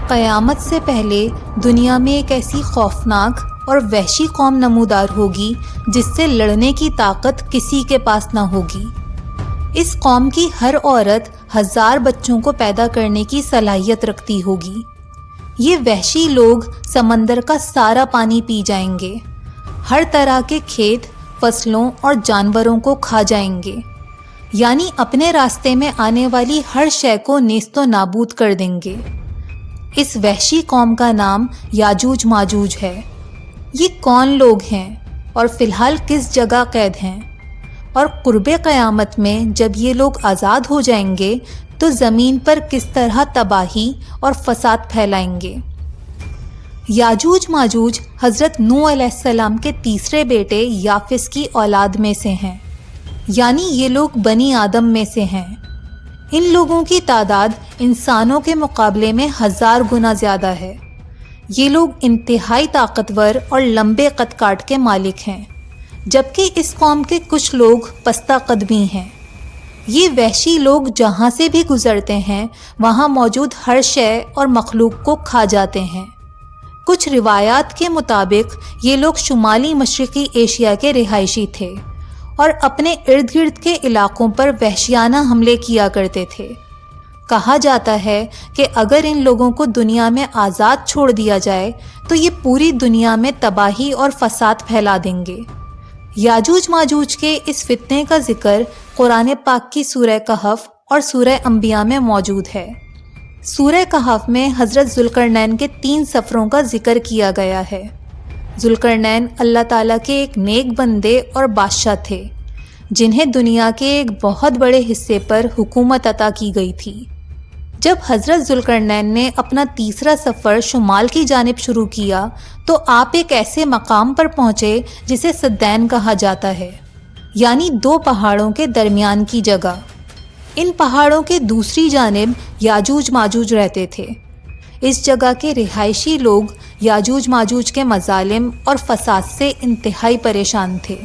قیامت سے پہلے دنیا میں ایک ایسی خوفناک اور وحشی قوم نمودار ہوگی جس سے لڑنے کی طاقت کسی کے پاس نہ ہوگی۔ اس قوم کی ہر عورت 1000 بچوں کو پیدا کرنے کی صلاحیت رکھتی ہوگی۔ یہ وحشی لوگ سمندر کا سارا پانی پی جائیں گے، ہر طرح کے کھیت، فصلوں اور جانوروں کو کھا جائیں گے، یعنی اپنے راستے میں آنے والی ہر شے کو نیست و نابود کر دیں گے۔ اس وحشی قوم کا نام یاجوج ماجوج ہے۔ یہ کون لوگ ہیں اور فی الحال کس جگہ قید ہیں، اور قرب قیامت میں جب یہ لوگ آزاد ہو جائیں گے تو زمین پر کس طرح تباہی اور فساد پھیلائیں گے۔ یاجوج ماجوج حضرت نوح علیہ السلام کے تیسرے بیٹے یافس کی اولاد میں سے ہیں، یعنی یہ لوگ بنی آدم میں سے ہیں۔ ان لوگوں کی تعداد انسانوں کے مقابلے میں 1000 گنا زیادہ ہے۔ یہ لوگ انتہائی طاقتور اور لمبے قد کاٹ کے مالک ہیں، جبکہ اس قوم کے کچھ لوگ پستہ قد بھی ہیں۔ یہ وحشی لوگ جہاں سے بھی گزرتے ہیں وہاں موجود ہر شے اور مخلوق کو کھا جاتے ہیں۔ کچھ روایات کے مطابق یہ لوگ شمالی مشرقی ایشیا کے رہائشی تھے اور اپنے ارد گرد کے علاقوں پر وحشیانہ حملے کیا کرتے تھے۔ کہا جاتا ہے کہ اگر ان لوگوں کو دنیا میں آزاد چھوڑ دیا جائے تو یہ پوری دنیا میں تباہی اور فساد پھیلا دیں گے۔ یاجوج ماجوج کے اس فتنے کا ذکر قرآن پاک کی سورہ کہف اور سورہ انبیاء میں موجود ہے۔ سورہ کہف میں حضرت ذوالقرنین کے 3 سفروں کا ذکر کیا گیا ہے۔ ذوالقرنین اللہ تعالیٰ کے ایک نیک بندے اور بادشاہ تھے، جنہیں دنیا کے ایک بہت بڑے حصے پر حکومت عطا کی گئی تھی۔ جب حضرت ذوالقرنین نے اپنا تیسرا سفر شمال کی جانب شروع کیا تو آپ ایک ایسے مقام پر پہنچے جسے سدین کہا جاتا ہے، یعنی 2 پہاڑوں کے درمیان کی جگہ۔ ان پہاڑوں کے دوسری جانب یاجوج ماجوج رہتے تھے۔ اس جگہ کے رہائشی لوگ یاجوج ماجوج کے مظالم اور فساد سے انتہائی پریشان تھے،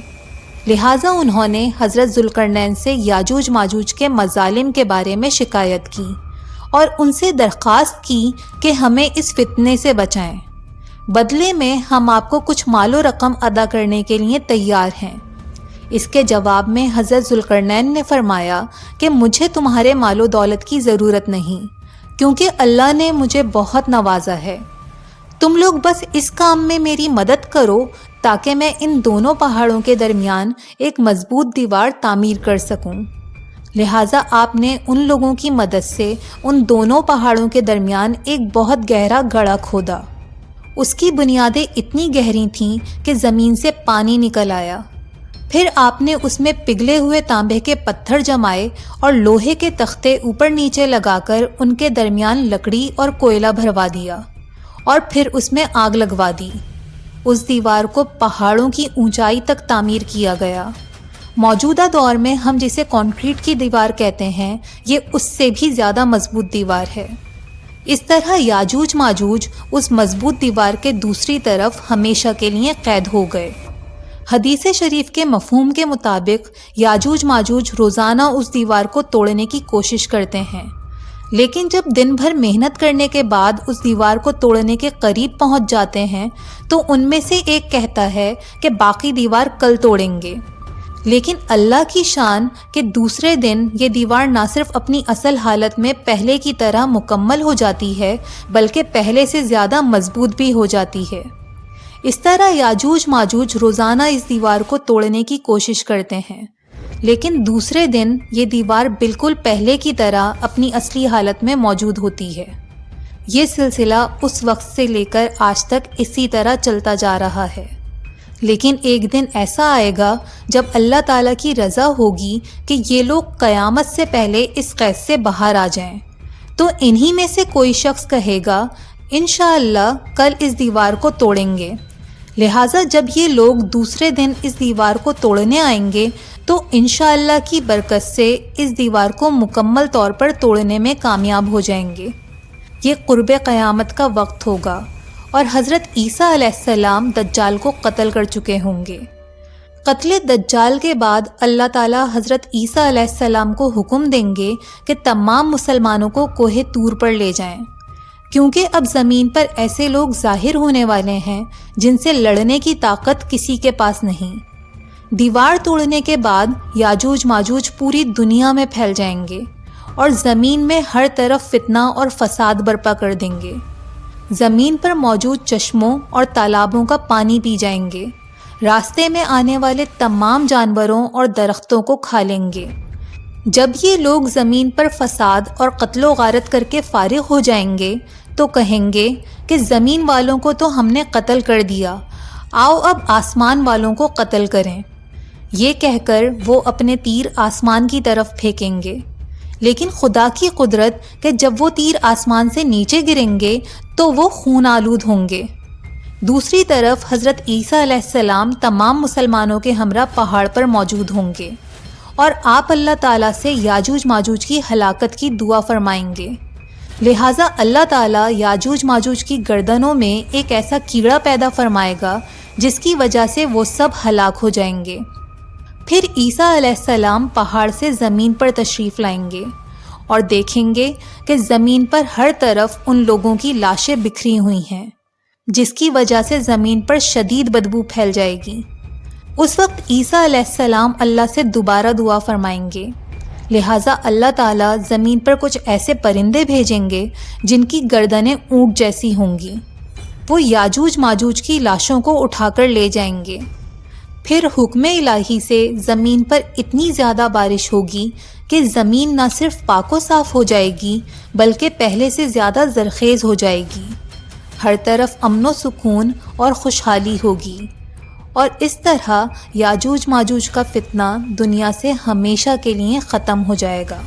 لہٰذا انہوں نے حضرت ذوالقرنین سے یاجوج ماجوج کے مظالم کے بارے میں شکایت کی اور ان سے درخواست کی کہ ہمیں اس فتنے سے بچائیں، بدلے میں ہم آپ کو کچھ مال و رقم ادا کرنے کے لیے تیار ہیں۔ اس کے جواب میں حضرت ذوالقرنین نے فرمایا کہ مجھے تمہارے مال و دولت کی ضرورت نہیں، کیونکہ اللہ نے مجھے بہت نوازا ہے۔ تم لوگ بس اس کام میں میری مدد کرو تاکہ میں ان دونوں پہاڑوں کے درمیان ایک مضبوط دیوار تعمیر کر سکوں۔ لہٰذا آپ نے ان لوگوں کی مدد سے ان دونوں پہاڑوں کے درمیان ایک بہت گہرا گڑھا کھودا۔ اس کی بنیادیں اتنی گہری تھیں کہ زمین سے پانی نکل آیا۔ پھر آپ نے اس میں پگھلے ہوئے تانبے کے پتھر جمائے اور لوہے کے تختے اوپر نیچے لگا کر ان کے درمیان لکڑی اور کوئلہ بھروا دیا، اور پھر اس میں آگ لگوا دی۔ اس دیوار کو پہاڑوں کی اونچائی تک تعمیر کیا گیا۔ موجودہ دور میں ہم جسے کنکریٹ کی دیوار کہتے ہیں، یہ اس سے بھی زیادہ مضبوط دیوار ہے۔ اس طرح یاجوج ماجوج اس مضبوط دیوار کے دوسری طرف ہمیشہ کے لیے قید ہو گئے۔ حدیث شریف کے مفہوم کے مطابق یاجوج ماجوج روزانہ اس دیوار کو توڑنے کی کوشش کرتے ہیں، لیکن جب دن بھر محنت کرنے کے بعد اس دیوار کو توڑنے کے قریب پہنچ جاتے ہیں تو ان میں سے ایک کہتا ہے کہ باقی دیوار کل توڑیں گے، لیکن اللہ کی شان کہ دوسرے دن یہ دیوار نہ صرف اپنی اصل حالت میں پہلے کی طرح مکمل ہو جاتی ہے بلکہ پہلے سے زیادہ مضبوط بھی ہو جاتی ہے۔ اس طرح یاجوج ماجوج روزانہ اس دیوار کو توڑنے کی کوشش کرتے ہیں، لیکن دوسرے دن یہ دیوار بالکل پہلے کی طرح اپنی اصلی حالت میں موجود ہوتی ہے۔ یہ سلسلہ اس وقت سے لے کر آج تک اسی طرح چلتا جا رہا ہے، لیکن ایک دن ایسا آئے گا جب اللہ تعالیٰ کی رضا ہوگی کہ یہ لوگ قیامت سے پہلے اس قید سے باہر آ جائیں، تو انہی میں سے کوئی شخص کہے گا انشاءاللہ کل اس دیوار کو توڑیں گے۔ لہٰذا جب یہ لوگ دوسرے دن اس دیوار کو توڑنے آئیں گے تو انشاءاللہ کی برکت سے اس دیوار کو مکمل طور پر توڑنے میں کامیاب ہو جائیں گے۔ یہ قرب قیامت کا وقت ہوگا اور حضرت عیسیٰ علیہ السلام دجال کو قتل کر چکے ہوں گے۔ قتل دجال کے بعد اللہ تعالیٰ حضرت عیسیٰ علیہ السلام کو حکم دیں گے کہ تمام مسلمانوں کو کوہ طور پر لے جائیں، کیونکہ اب زمین پر ایسے لوگ ظاہر ہونے والے ہیں جن سے لڑنے کی طاقت کسی کے پاس نہیں۔ دیوار توڑنے کے بعد یاجوج ماجوج پوری دنیا میں پھیل جائیں گے اور زمین میں ہر طرف فتنہ اور فساد برپا کر دیں گے۔ زمین پر موجود چشموں اور تالابوں کا پانی پی جائیں گے، راستے میں آنے والے تمام جانوروں اور درختوں کو کھا لیں گے۔ جب یہ لوگ زمین پر فساد اور قتل و غارت کر کے فارغ ہو جائیں گے تو کہیں گے کہ زمین والوں کو تو ہم نے قتل کر دیا، آؤ اب آسمان والوں کو قتل کریں۔ یہ کہہ کر وہ اپنے تیر آسمان کی طرف پھینکیں گے، لیکن خدا کی قدرت کہ جب وہ تیر آسمان سے نیچے گریں گے تو وہ خون آلود ہوں گے۔ دوسری طرف حضرت عیسیٰ علیہ السلام تمام مسلمانوں کے ہمراہ پہاڑ پر موجود ہوں گے اور آپ اللہ تعالیٰ سے یاجوج ماجوج کی ہلاکت کی دعا فرمائیں گے۔ لہٰذا اللہ تعالیٰ یاجوج ماجوج کی گردنوں میں ایک ایسا کیڑا پیدا فرمائے گا جس کی وجہ سے وہ سب ہلاک ہو جائیں گے۔ پھر عیسیٰ علیہ السلام پہاڑ سے زمین پر تشریف لائیں گے اور دیکھیں گے کہ زمین پر ہر طرف ان لوگوں کی لاشیں بکھری ہوئی ہیں، جس کی وجہ سے زمین پر شدید بدبو پھیل جائے گی۔ اس وقت عیسیٰ علیہ السلام اللہ سے دوبارہ دعا فرمائیں گے، لہٰذا اللہ تعالیٰ زمین پر کچھ ایسے پرندے بھیجیں گے جن کی گردنیں اونٹ جیسی ہوں گی۔ وہ یاجوج ماجوج کی لاشوں کو اٹھا کر لے جائیں گے۔ پھر حکم الہی سے زمین پر اتنی زیادہ بارش ہوگی کہ زمین نہ صرف پاک و صاف ہو جائے گی بلکہ پہلے سے زیادہ زرخیز ہو جائے گی۔ ہر طرف امن و سکون اور خوشحالی ہوگی، اور اس طرح یاجوج ماجوج کا فتنہ دنیا سے ہمیشہ کے لیے ختم ہو جائے گا۔